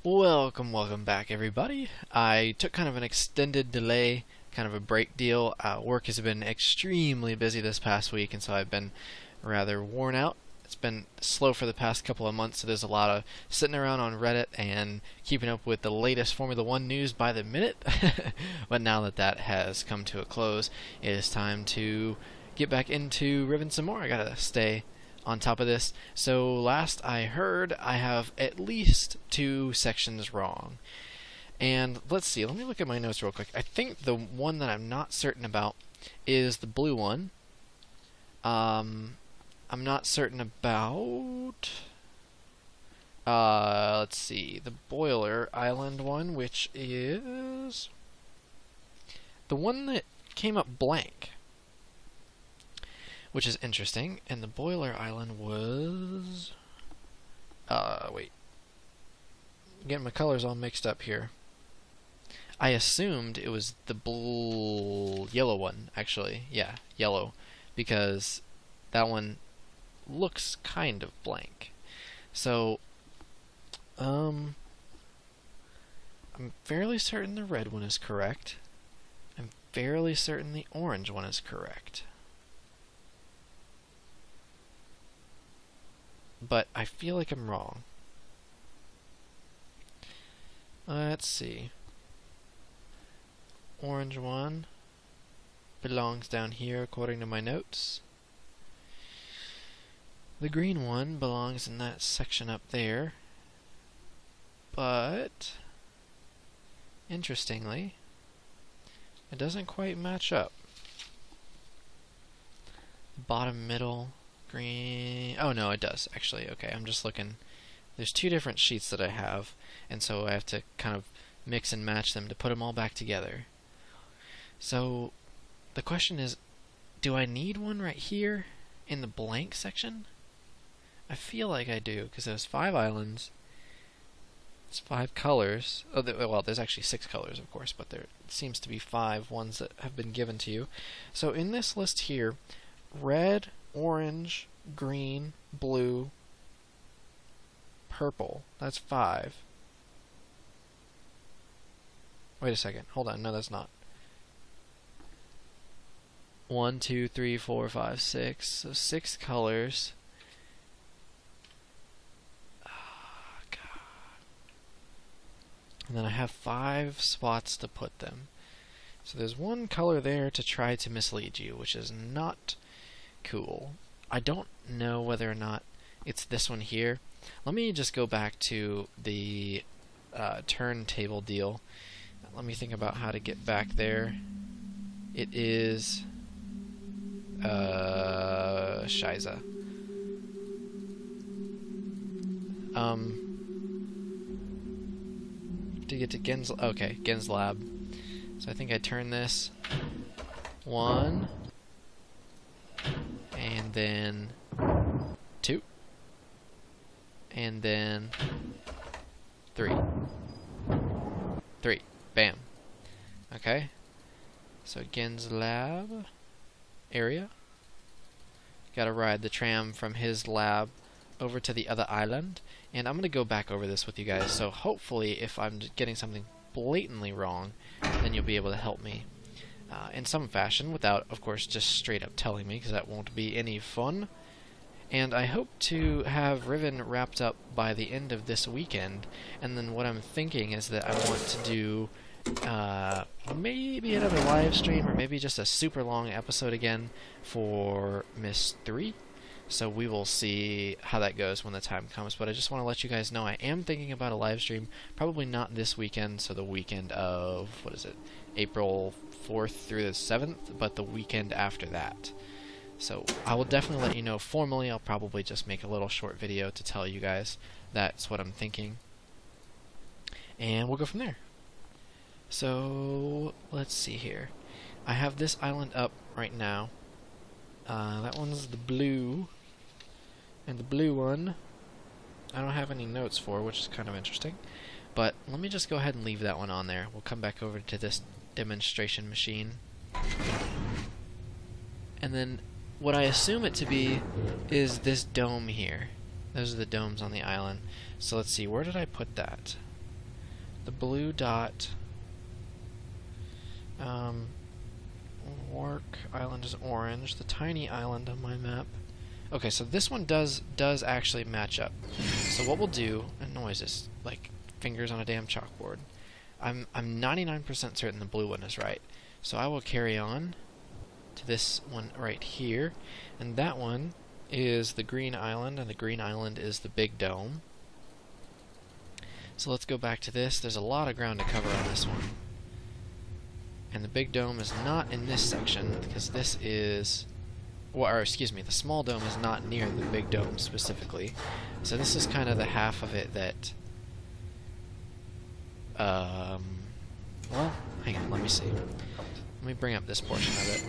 Welcome back, everybody. I took kind of an extended delay, kind of a break deal. Work has been extremely busy this past week, and so I've been rather worn out. It's been slow for the past couple of months, so there's a lot of sitting around on Reddit and keeping up with the latest Formula One news by the minute. But now that that has come to a close, it is time to get back into Riven some more. I gotta stay on top of this. So last I heard, I have at least 2 sections wrong. And let's see, let me look at my notes real quick. I think the one that I'm not certain about is the blue one. I'm not certain about... let's see, the Boiler Island one, which is the one that came up blank, which is interesting. And the Boiler Island was... wait. I'm getting my colors all mixed up here. I assumed it was the yellow one, actually. Yeah, yellow. Because that one looks kind of blank. So, I'm fairly certain the red one is correct. I'm fairly certain the orange one is correct. But I feel like I'm wrong. Let's see. Orange one belongs down here according to my notes. The green one belongs in that section up there. But interestingly, it doesn't quite match up. Bottom middle green. Oh no, it does actually. Okay, I'm just looking. There's 2 different sheets that I have, and so I have to kind of mix and match them to put them all back together. So the question is, do I need one right here in the blank section? I feel like I do, because there's 5 islands. It's 5 colors. Oh, well, there's actually 6 colors, of course, but there seems to be 5 ones that have been given to you. So in this list here, red, orange, green, blue, purple. That's 5. Wait a second. Hold on. No, that's not. 1, 2, 3, 4, 5, 6. So 6 colors. And then I have 5 spots to put them. So there's 1 color there to try to mislead you, which is not cool. I don't know whether or not it's this one here. Let me just go back to the turntable deal. Let me think about how to get back there. It is... Shiza. To get to Gen's... Okay, Gen's lab. So I think I turn this 1, and then 2, and then 3. 3. Bam. Okay. So Gen's lab area. Gotta ride the tram from his lab over to the other island. And I'm going to go back over this with you guys, so hopefully if I'm getting something blatantly wrong, then you'll be able to help me in some fashion, without, of course, just straight up telling me, because that won't be any fun. And I hope to have Riven wrapped up by the end of this weekend, and then what I'm thinking is that I want to do maybe another live stream, or maybe just a super long episode again for Miss 3. So we will see how that goes when the time comes. But I just want to let you guys know I am thinking about a live stream. Probably not this weekend, so the weekend of, what is it, April 4th through the 7th, but the weekend after that. So I will definitely let you know formally. I'll probably just make a little short video to tell you guys that's what I'm thinking. And we'll go from there. So let's see here. I have this island up right now. That one's the blue. And the blue one, I don't have any notes for, which is kind of interesting. But let me just go ahead and leave that one on there. We'll come back over to this demonstration machine. And then what I assume it to be is this dome here. Those are the domes on the island. So let's see, where did I put that? the blue dot. Wark Island is orange. The tiny island on my map. Okay, so this one does actually match up. So what we'll do, and noises like fingers on a damn chalkboard. I'm 99% certain the blue one is right. So I will carry on to this one right here, and that one is the green island, and the green island is the big dome. So let's go back to this. There's a lot of ground to cover on this one. And the big dome is not in this section, because this is... well, or excuse me, the small dome is not near the big dome specifically. So this is kind of the half of it that... well, hang on, let me see. Let me bring up this portion of it.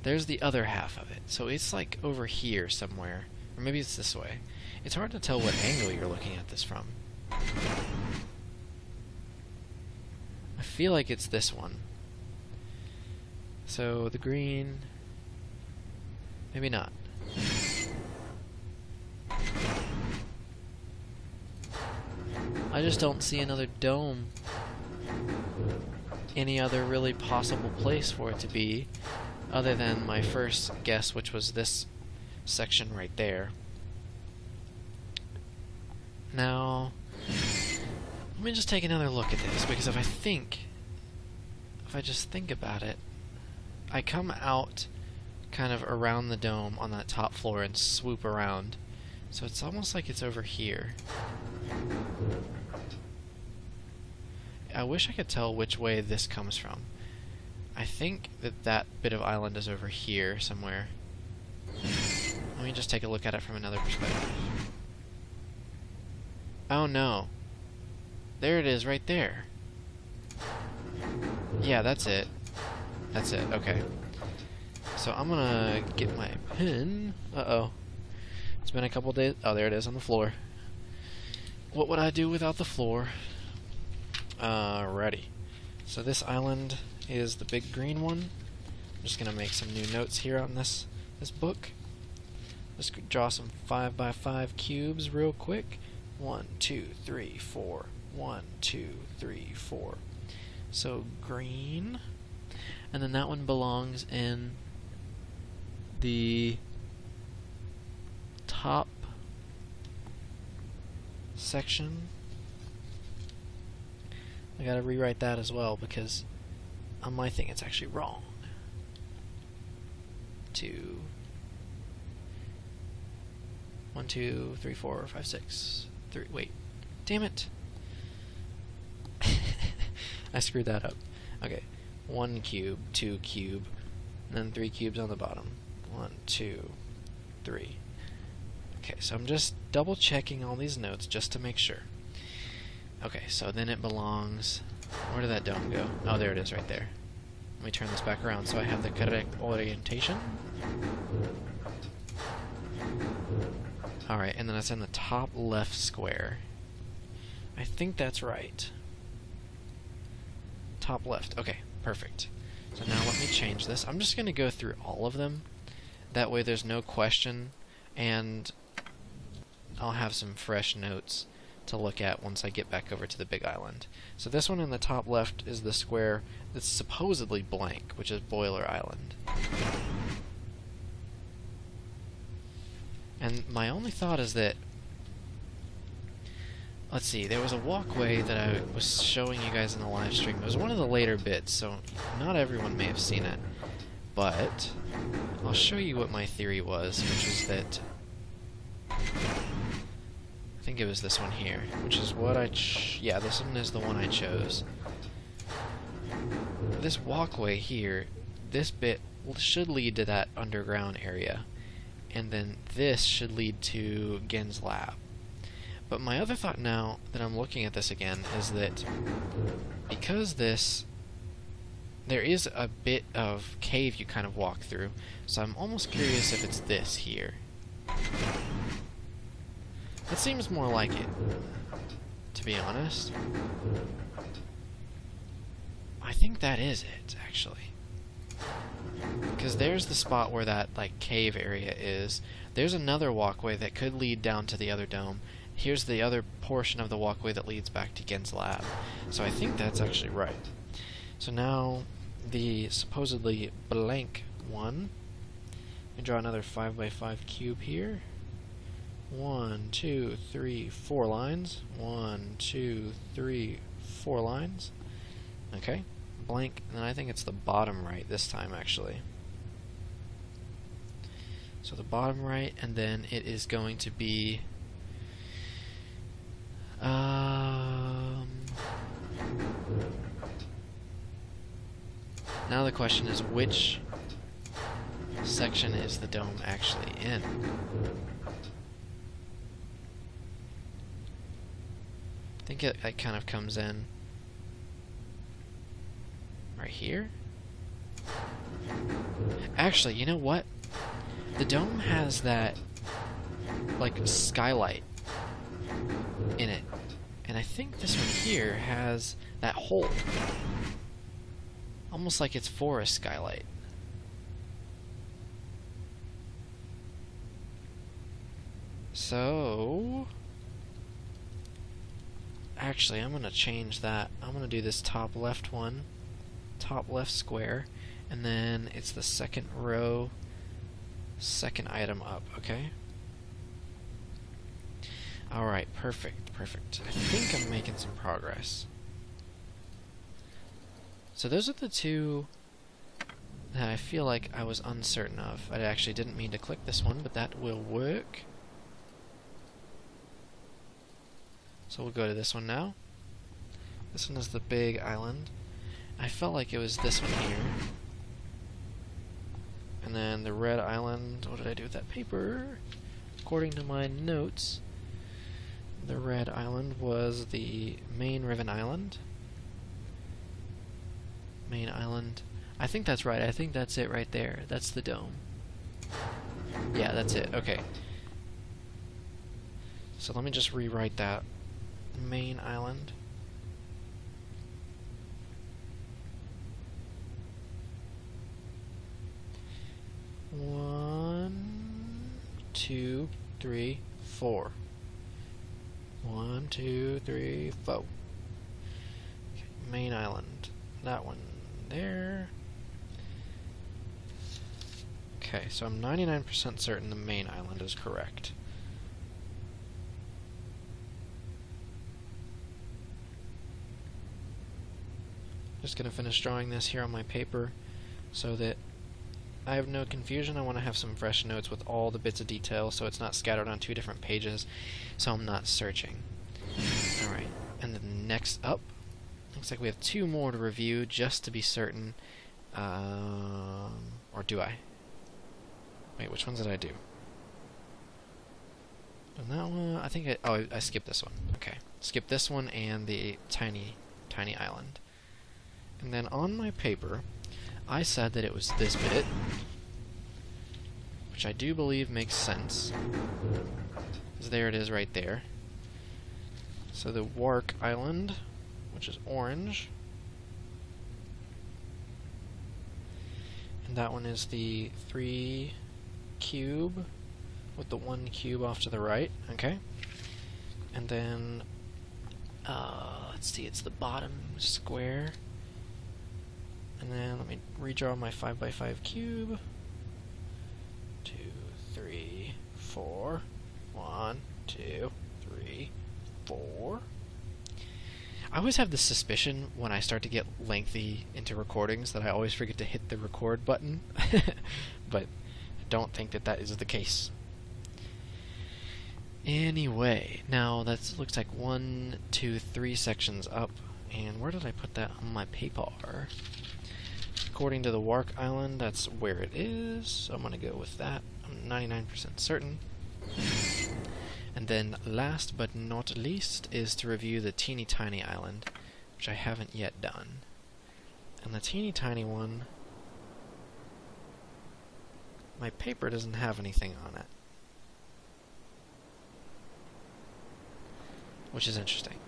There's the other half of it. So it's like over here somewhere. Or maybe it's this way. It's hard to tell what angle you're looking at this from. I feel like it's this one. So the green... maybe not. I just don't see another dome any other really possible place for it to be other than my first guess, which was this section right there. Now, let me just take another look at this, because if I just think about it, I come out kind of around the dome on that top floor and swoop around. So it's almost like it's over here. I wish I could tell which way this comes from. I think that bit of island is over here somewhere. Let me just take a look at it from another perspective. Oh no. There it is, right there. Yeah, that's it. That's it, okay. So I'm gonna get my pen. Uh-oh. It's been a couple days. Oh, there it is on the floor. What would I do without the floor? Alrighty. So this island is the big green one. I'm just gonna make some new notes here on this book. Just draw some 5x5 cubes real quick. 1, 2, 3, 4. 1, 2, 3, 4. So green. And then that one belongs in the top section. I gotta rewrite that as well, because on my thing it's actually wrong. 2, 1, 2, 3, 4, 5, 6, 3. Wait, damn it! I screwed that up. Okay, 1 cube, 2 cube, and then 3 cubes on the bottom. 1, 2, 3. Okay, so I'm just double checking all these notes just to make sure. Okay, so then it belongs... where did that dome go? Oh, there it is right there. Let me turn this back around so I have the correct orientation. Alright, and then it's in the top left square. I think that's right. Top left. Okay, perfect. So now let me change this. I'm just going to go through all of them. That way there's no question, and I'll have some fresh notes to look at once I get back over to the big island. So this one in the top left is the square that's supposedly blank, which is Boiler Island. And my only thought is that, let's see, there was a walkway that I was showing you guys in the live stream. It was one of the later bits, so not everyone may have seen it. But I'll show you what my theory was, which was that... I think it was this one here, which is what yeah, this one is the one I chose. This walkway here, this bit should lead to that underground area, and then this should lead to Gen's lab. But my other thought now that I'm looking at this again is that because there is a bit of cave you kind of walk through, so I'm almost curious if it's this here. It seems more like it, to be honest. I think that is it, actually. Because there's the spot where that, like, cave area is. There's another walkway that could lead down to the other dome. here's the other portion of the walkway that leads back to Gen's lab. So I think that's actually right. So now the supposedly blank one, we draw another 5x5 cube here. 1, 2, 3, 4 lines. 1, 2, 3, 4 lines. Okay, blank, and I think it's the bottom right this time actually. So the bottom right, and then it is going to be now the question is, which section is the dome actually in? I think it kind of comes in right here. Actually, you know what? The dome has that, like, skylight in it. And I think this one here has that hole. Almost like it's for a skylight. So actually, I'm gonna change that. I'm gonna do this top left one, top left square, and then it's the second row, second item up, okay? Alright, perfect, perfect. I think I'm making some progress. So those are the two that I feel like I was uncertain of. I actually didn't mean to click this one, but that will work. So we'll go to this one now. This one is the big island. I felt like it was this one here. And then the red island, what did I do with that paper? According to my notes, the red island was the main Riven island. Main island. I think that's right. I think that's it right there. That's the dome. Yeah, that's it. Okay. So let me just rewrite that. Main island. One, 2, 3, 4. 1, 2, 3, 4. Okay, main island. That one there. Okay, so I'm 99% certain the main island is correct. Just gonna finish drawing this here on my paper so that I have no confusion. I want to have some fresh notes with all the bits of detail so it's not scattered on 2 different pages, so I'm not searching. Alright, and then next up, looks like we have 2 more to review just to be certain. Or do I? Wait, which ones did I do? And that one, I think I skipped this one. Okay, skip this one and the tiny island. And then on my paper, I said that it was this bit, which I do believe makes sense, because there it is right there. So the Wark Island, which is orange, and that one is the 3 cube with the 1 cube off to the right, okay? And then, let's see, it's the bottom square. And then let me redraw my 5x5 cube. 2, 3, 4. 1, 2, 3, 4. I always have this suspicion when I start to get lengthy into recordings that I always forget to hit the record button. But I don't think that that is the case. Anyway, now that looks like 1, 2, 3 sections up. And where did I put that on my paper? According to the Wark Island, that's where it is, so I'm going to go with that. I'm 99% certain. And then last but not least is to review the teeny tiny island, which I haven't yet done. And the teeny tiny one, my paper doesn't have anything on it, which is interesting.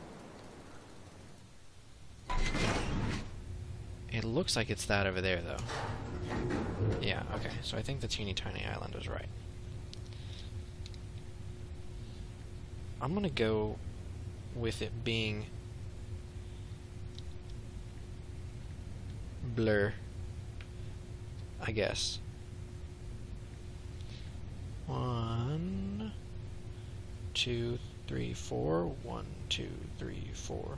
It looks like it's that over there, though. Yeah, okay, so I think the teeny tiny island was right. I'm gonna go with it being blur, I guess. 1, 2, 3, 4. 1, 2, 3, 4.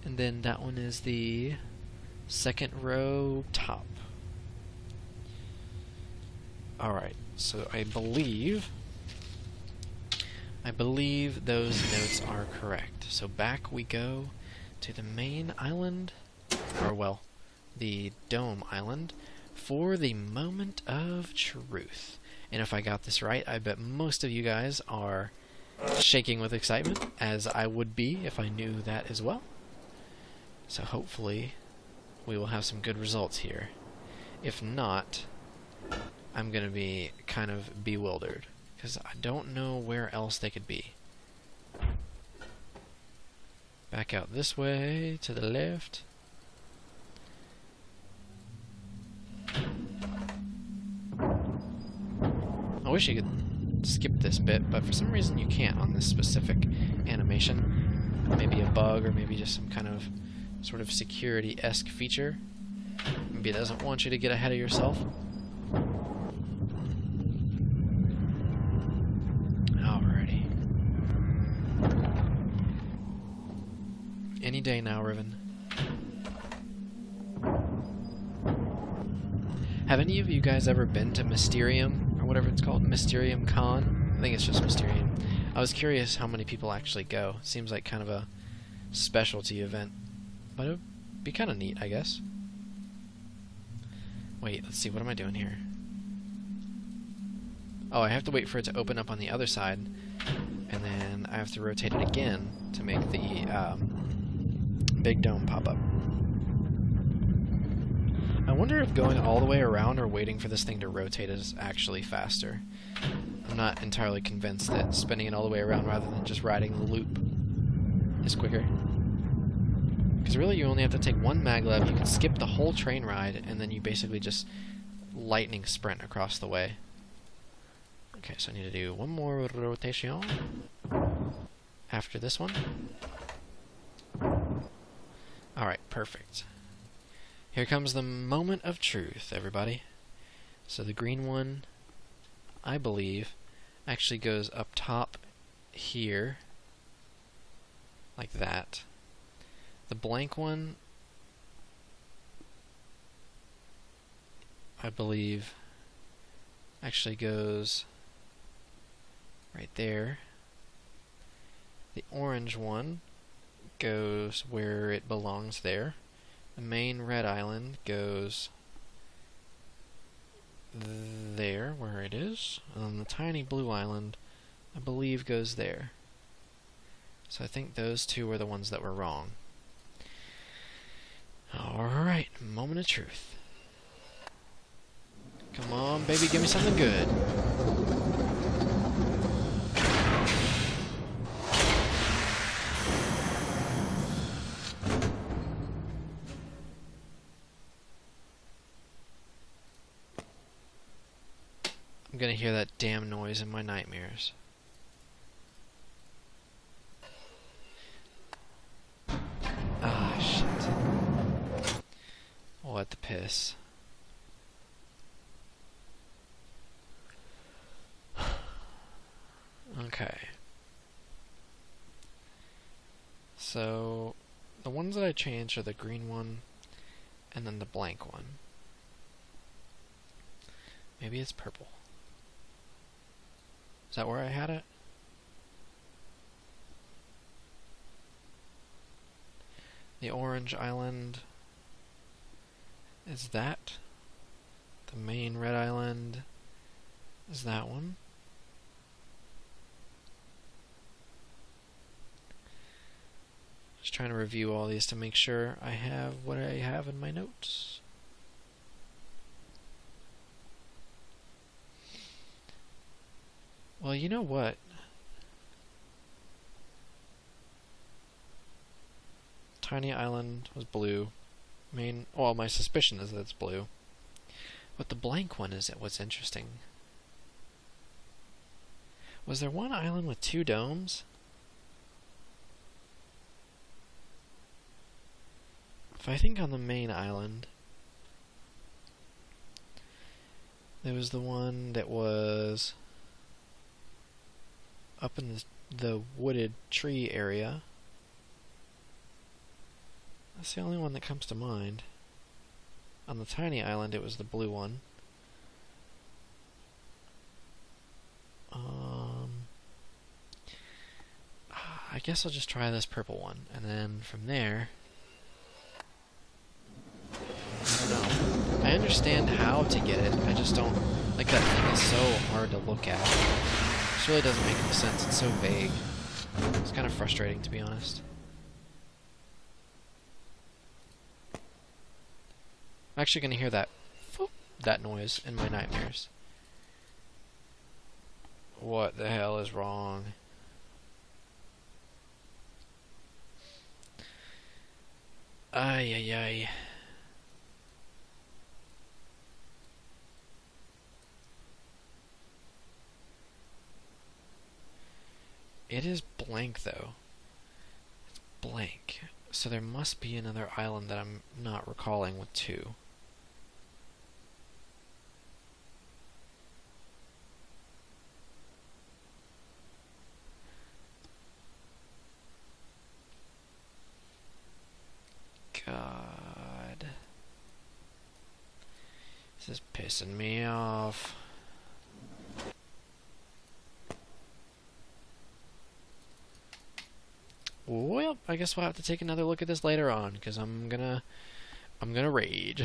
And then that one is the second row top. Alright, so I believe those notes are correct. So back we go to the main island, or well, the dome island, for the moment of truth. And if I got this right, I bet most of you guys are shaking with excitement, as I would be if I knew that as well. So hopefully we will have some good results here. If not, I'm going to be kind of bewildered, because I don't know where else they could be. Back out this way, to the left. I wish you could skip this bit, but for some reason you can't on this specific animation. Maybe a bug, or maybe just some kind of sort of security-esque feature. Maybe it doesn't want you to get ahead of yourself. Alrighty. Any day now, Riven. Have any of you guys ever been to Mysterium, or whatever it's called? Mysterium Con? I think it's just Mysterium. I was curious how many people actually go. Seems like kind of a specialty event. But it would be kind of neat, I guess. Wait, let's see, what am I doing here? Oh, I have to wait for it to open up on the other side, and then I have to rotate it again to make the big dome pop up. I wonder if going all the way around or waiting for this thing to rotate is actually faster. I'm not entirely convinced that spinning it all the way around rather than just riding the loop is quicker. Because really you only have to take one maglev, you can skip the whole train ride, and then you basically just lightning sprint across the way. Okay, so I need to do one more rotation after this one. Alright, perfect. Here comes the moment of truth, everybody. So the green one, I believe, actually goes up top here, like that. The blank one, I believe, actually goes right there. The orange one goes where it belongs there. The main red island goes there, where it is. And then the tiny blue island, I believe, goes there. So I think those two were the ones that were wrong. Alright, moment of truth. Come on, baby, give me something good. I'm gonna hear that damn noise in my nightmares. Ah, shit. What the piss. Okay. So, the ones that I changed are the green one and then the blank one. Maybe it's purple. Is that where I had it? The orange island is that. The main red island is that one. Just trying to review all these to make sure I have what I have in my notes. Well, you know what? Tiny island was blue. Well, my suspicion is that it's blue. But the blank one is what's interesting. Was there one island with 2 domes? If I think on the main island, there was the one that was up in the wooded tree area. That's the only one that comes to mind. On the tiny island, it was the blue one. I guess I'll just try this purple one, and then from there, I don't know. I understand how to get it, I just don't, like, that thing is so hard to look at. It just really doesn't make any sense, it's so vague. It's kind of frustrating, to be honest. I'm actually going to hear that noise in my nightmares. What the hell is wrong? Ay, ay, ay. It is blank, though. It's blank. So there must be another island that I'm not recalling with 2. God. This is pissing me off. Well, I guess we'll have to take another look at this later on, because I'm gonna rage.